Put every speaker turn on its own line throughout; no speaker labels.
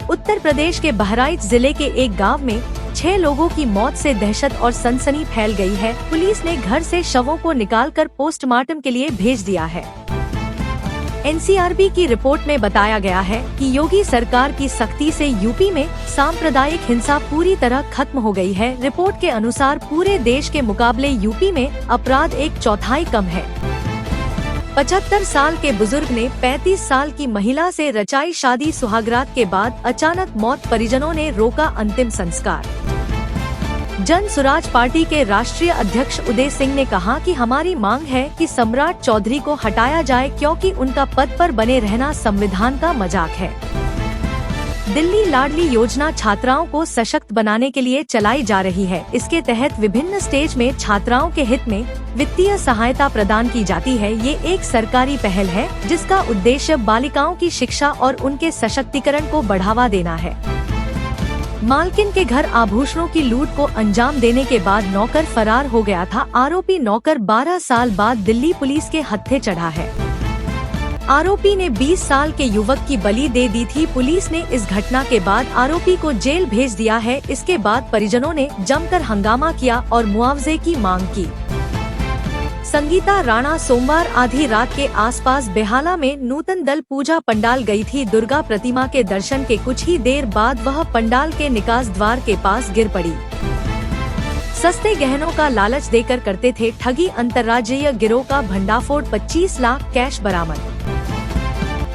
उत्तर प्रदेश के बहराइच जिले के एक गांव में 6 लोगों की मौत से दहशत और सनसनी फैल गई है। पुलिस ने घर से शवों को निकालकर पोस्टमार्टम के लिए भेज दिया है। एनसीआरबी की रिपोर्ट में बताया गया है कि योगी सरकार की सख्ती से यूपी में सांप्रदायिक हिंसा पूरी तरह खत्म हो गई है। रिपोर्ट के अनुसार पूरे देश के मुकाबले यूपी में अपराध 1/4 कम है। 75 साल के बुजुर्ग ने 35 साल की महिला से रचाई शादी, सुहागरात के बाद अचानक मौत, परिजनों ने रोका अंतिम संस्कार। जन सुराज पार्टी के राष्ट्रीय अध्यक्ष उदय सिंह ने कहा कि हमारी मांग है कि सम्राट चौधरी को हटाया जाए क्योंकि उनका पद पर बने रहना संविधान का मजाक है। दिल्ली लाडली योजना छात्राओं को सशक्त बनाने के लिए चलाई जा रही है। इसके तहत विभिन्न स्टेज में छात्राओं के हित में वित्तीय सहायता प्रदान की जाती है। ये एक सरकारी पहल है जिसका उद्देश्य बालिकाओं की शिक्षा और उनके सशक्तिकरण को बढ़ावा देना है। मालकिन के घर आभूषणों की लूट को अंजाम देने के बाद नौकर फरार हो गया था। आरोपी नौकर 12 साल बाद दिल्ली पुलिस के हत्थे चढ़ा है। आरोपी ने 20 साल के युवक की बलि दे दी थी। पुलिस ने इस घटना के बाद आरोपी को जेल भेज दिया है। इसके बाद परिजनों ने जमकर हंगामा किया और मुआवजे की मांग की। संगीता राणा सोमवार आधी रात के आसपास बेहाला में नूतन दल पूजा पंडाल गई थी। दुर्गा प्रतिमा के दर्शन के कुछ ही देर बाद वह पंडाल के निकास द्वार के पास गिर पड़ी। सस्ते गहनों का लालच देकर करते थे ठगी, अंतर्राज्यीय गिरोह का भंडाफोड़, 25 लाख कैश बरामद।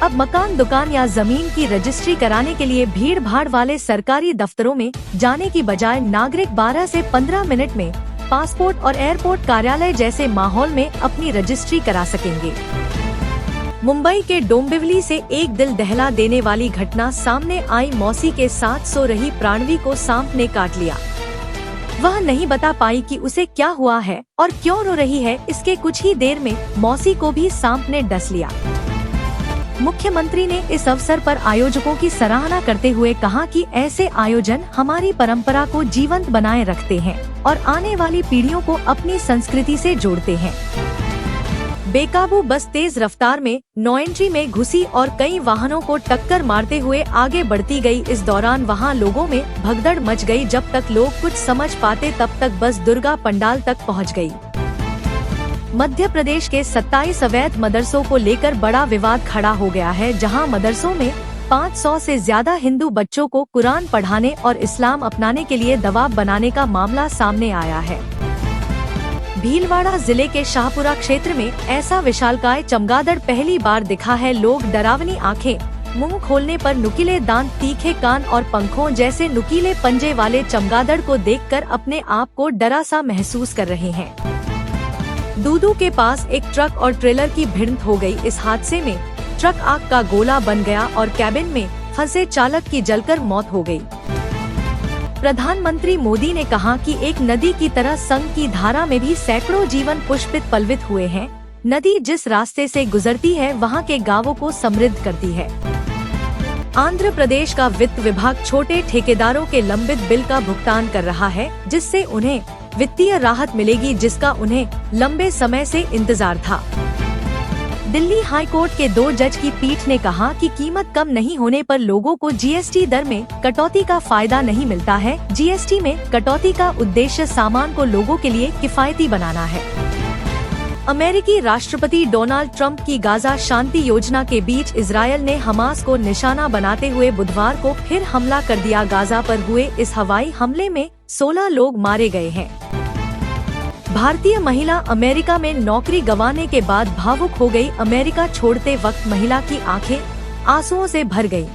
अब मकान, दुकान या जमीन की रजिस्ट्री कराने के लिए भीड़ भाड़ वाले सरकारी दफ्तरों में जाने की बजाय नागरिक 12 से 15 मिनट में पासपोर्ट और एयरपोर्ट कार्यालय जैसे माहौल में अपनी रजिस्ट्री करा सकेंगे। मुंबई के डोंबिवली से एक दिल दहला देने वाली घटना सामने आई। मौसी के साथ सो रही प्राणवी को सांप ने काट लिया। वह नहीं बता पाई कि उसे क्या हुआ है और क्यों रो रही है। इसके कुछ ही देर में मौसी को भी सांप ने डस लिया। मुख्यमंत्री ने इस अवसर पर आयोजकों की सराहना करते हुए कहा कि ऐसे आयोजन हमारी परंपरा को जीवंत बनाए रखते हैं और आने वाली पीढ़ियों को अपनी संस्कृति से जोड़ते हैं। बेकाबू बस तेज रफ्तार में नो एंट्री में घुसी और कई वाहनों को टक्कर मारते हुए आगे बढ़ती गई। इस दौरान वहां लोगों में भगदड़ मच गई। जब तक लोग कुछ समझ पाते तब तक बस दुर्गा पंडाल तक पहुंच गई। मध्य प्रदेश के 27 अवैध मदरसों को लेकर बड़ा विवाद खड़ा हो गया है, जहां मदरसों में 500 से ज्यादा हिंदू बच्चों को कुरान पढ़ाने और इस्लाम अपनाने के लिए दबाव बनाने का मामला सामने आया है। भीलवाड़ा जिले के शाहपुरा क्षेत्र में ऐसा विशालकाय चमगादड़ पहली बार दिखा है। लोग डरावनी आंखें, मुंह खोलने पर नुकीले दांत, तीखे कान और पंखों जैसे नुकीले पंजे वाले चमगादड़ को देखकर अपने आप को डरा सा महसूस कर रहे हैं। दूदू के पास एक ट्रक और ट्रेलर की भिड़ंत हो गई। इस हादसे में ट्रक आग का गोला बन गया और कैबिन में फंसे चालक की जलकर मौत हो गई। प्रधानमंत्री मोदी ने कहा कि एक नदी की तरह संग की धारा में भी सैकड़ों जीवन पुष्पित पल्वित हुए हैं। नदी जिस रास्ते से गुजरती है वहाँ के गांवों को समृद्ध करती है। आंध्र प्रदेश का वित्त विभाग छोटे ठेकेदारों के लंबित बिल का भुगतान कर रहा है, जिससे उन्हें वित्तीय राहत मिलेगी, जिसका उन्हें लंबे समय से इंतजार था। दिल्ली हाई कोर्ट के 2 जज की पीठ ने कहा कि कीमत कम नहीं होने पर लोगों को जीएसटी दर में कटौती का फायदा नहीं मिलता है। जीएसटी में कटौती का उद्देश्य सामान को लोगों के लिए किफायती बनाना है। अमेरिकी राष्ट्रपति डोनाल्ड ट्रंप की गाजा शांति योजना के बीच इजरायल ने हमास को निशाना बनाते हुए बुधवार को फिर हमला कर दिया। गाजा पर हुए इस हवाई हमले में 16 लोग मारे गए हैं। भारतीय महिला अमेरिका में नौकरी गंवाने के बाद भावुक हो गई। अमेरिका छोड़ते वक्त महिला की आंखें आंसुओं से भर गईं।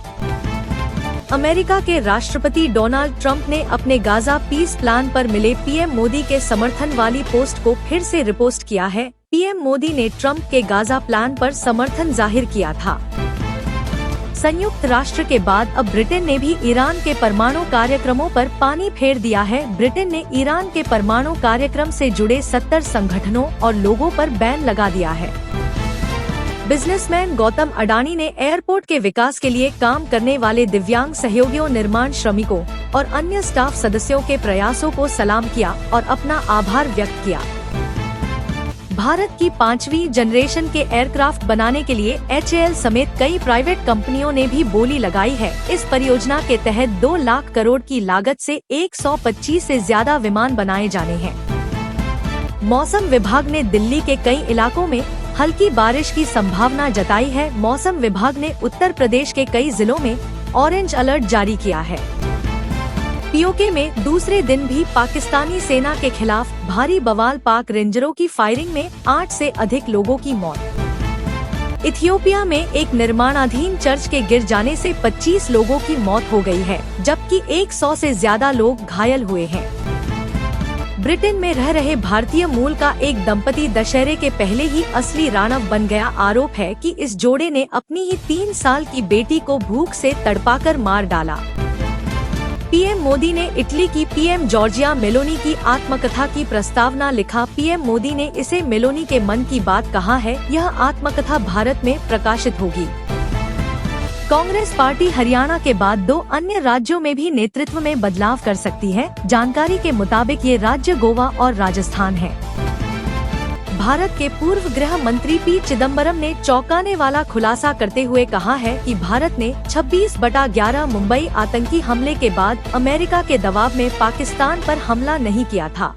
अमेरिका के राष्ट्रपति डोनाल्ड ट्रंप ने अपने गाजा पीस प्लान पर मिले पीएम मोदी के समर्थन वाली पोस्ट को फिर से रिपोस्ट किया है। पीएम मोदी ने ट्रंप के गाजा प्लान पर समर्थन जाहिर किया था। संयुक्त राष्ट्र के बाद अब ब्रिटेन ने भी ईरान के परमाणु कार्यक्रमों पर पानी फेर दिया है। ब्रिटेन ने ईरान के परमाणु कार्यक्रम से जुड़े 70 संगठनों और लोगों पर बैन लगा दिया है। बिजनेसमैन गौतम अडानी ने एयरपोर्ट के विकास के लिए काम करने वाले दिव्यांग सहयोगियों, निर्माण श्रमिकों और अन्य स्टाफ सदस्यों के प्रयासों को सलाम किया और अपना आभार व्यक्त किया। भारत की 5वीं जनरेशन के एयरक्राफ्ट बनाने के लिए HAL समेत कई प्राइवेट कंपनियों ने भी बोली लगाई है। इस परियोजना के तहत 2 लाख करोड़ की लागत से 125 से ज्यादा विमान बनाए जाने हैं। मौसम विभाग ने दिल्ली के कई इलाकों में हल्की बारिश की संभावना जताई है। मौसम विभाग ने उत्तर प्रदेश के कई जिलों में ऑरेंज अलर्ट जारी किया है। पीओके में दूसरे दिन भी पाकिस्तानी सेना के खिलाफ भारी बवाल। पाक रेंजरों की फायरिंग में 8 से अधिक लोगों की मौत। इथियोपिया में एक निर्माणाधीन चर्च के गिर जाने से 25 लोगों की मौत हो गई है, जबकि 100 से ज्यादा लोग घायल हुए हैं। ब्रिटेन में रह रहे भारतीय मूल का एक दंपति दशहरे के पहले ही असली राणव बन गया। आरोप है कि इस जोड़े ने अपनी ही 3 साल की बेटी को भूख से तड़पाकर मार डाला। पीएम मोदी ने इटली की पीएम जॉर्जिया मेलोनी की आत्मकथा की प्रस्तावना लिखा। पीएम मोदी ने इसे मेलोनी के मन की बात कहा है। यह आत्मकथा भारत में प्रकाशित होगी। कांग्रेस पार्टी हरियाणा के बाद 2 अन्य राज्यों में भी नेतृत्व में बदलाव कर सकती है। जानकारी के मुताबिक ये राज्य गोवा और राजस्थान है। भारत के पूर्व गृह मंत्री पी चिदम्बरम ने चौंकाने वाला खुलासा करते हुए कहा है कि भारत ने 26/11 मुंबई आतंकी हमले के बाद अमेरिका के दबाव में पाकिस्तान पर हमला नहीं किया था।